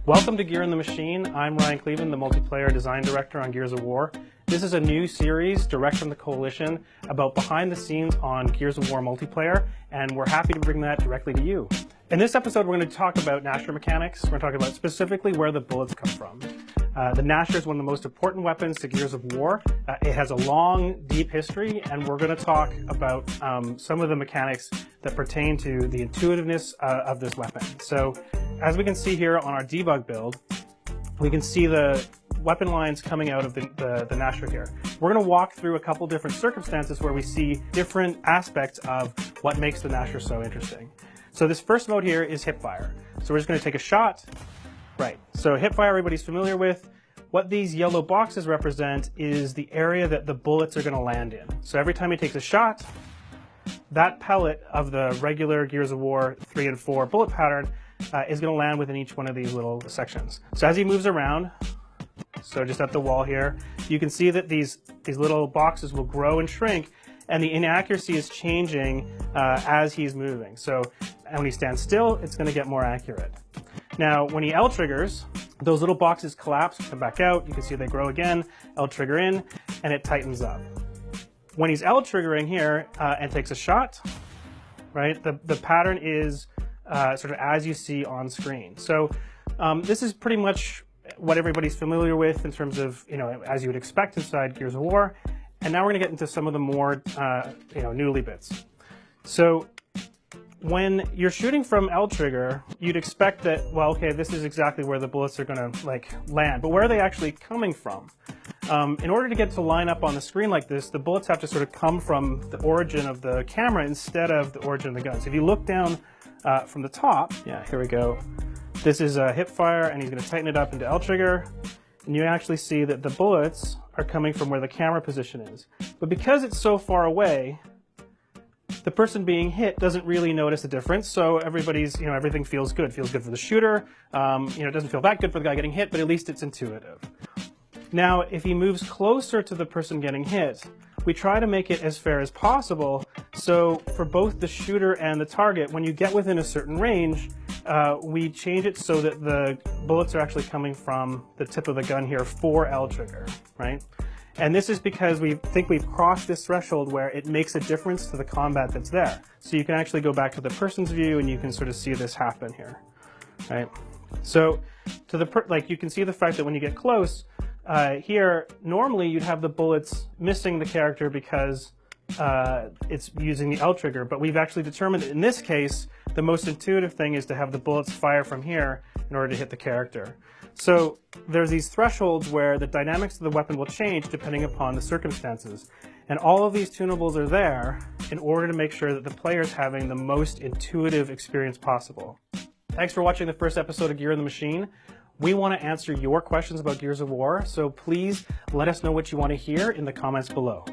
Welcome to Gear in the Machine. I'm Ryan Cleveland, the multiplayer design director on Gears of War. This is a new series direct from the Coalition about behind the scenes on Gears of War multiplayer, and we're happy to bring that directly to you. In this episode, we're going to talk about Gnasher mechanics. We're going to talk about specifically where the bullets come from. The Gnasher is one of the most important weapons to Gears of War. It has a long, deep history, and we're going to talk about some of the mechanics that pertain to the intuitiveness of this weapon. So, as we can see here on our debug build, we can see the weapon lines coming out of the Gnasher here. We're going to walk through a couple different circumstances where we see different aspects of what makes the Gnasher so interesting. So this first mode here is hipfire. So we're just going to take a shot. Right, so hipfire everybody's familiar with. What these yellow boxes represent is the area that the bullets are going to land in. So every time he takes a shot, that pellet of the regular Gears of War 3 and 4 bullet pattern is going to land within each one of these little sections. So as he moves around, so just at the wall here, you can see that these little boxes will grow and shrink, and the inaccuracy is changing as he's moving. So when he stands still, it's going to get more accurate. Now, when he L triggers, those little boxes collapse, come back out. You can see they grow again, L trigger in, and it tightens up. When he's L triggering here and takes a shot, right, the pattern is sort of as you see on screen. So this is pretty much what everybody's familiar with in terms of, as you would expect inside Gears of War. And now we're going to get into some of the more, noodly bits. So when you're shooting from L trigger, you'd expect that, well, okay, this is exactly where the bullets are going to land. But where are they actually coming from? In order to get to line up on the screen like this, the bullets have to sort of come from the origin of the camera instead of the origin of the gun. So if you look down from the top, here we go. This is a hip fire, and he's going to tighten it up into L trigger, and you actually see that the bullets are coming from where the camera position is. But because it's so far away, the person being hit doesn't really notice the difference, so everybody's, everything feels good. It feels good for the shooter. It doesn't feel that good for the guy getting hit, but at least it's intuitive. Now, if he moves closer to the person getting hit, we try to make it as fair as possible. So for both the shooter and the target, when you get within a certain range, we change it so that the bullets are actually coming from the tip of the gun here for L trigger, right? And this is because we think we've crossed this threshold where it makes a difference to the combat that's there. So you can actually go back to the person's view and you can sort of see this happen here, right? So you can see the fact that when you get close, here, normally you'd have the bullets missing the character because it's using the L trigger, but we've actually determined that in this case, the most intuitive thing is to have the bullets fire from here in order to hit the character. So there's these thresholds where the dynamics of the weapon will change depending upon the circumstances. And all of these tunables are there in order to make sure that the player is having the most intuitive experience possible. Thanks for watching the first episode of Gear in the Machine. We want to answer your questions about Gears of War, so please let us know what you want to hear in the comments below.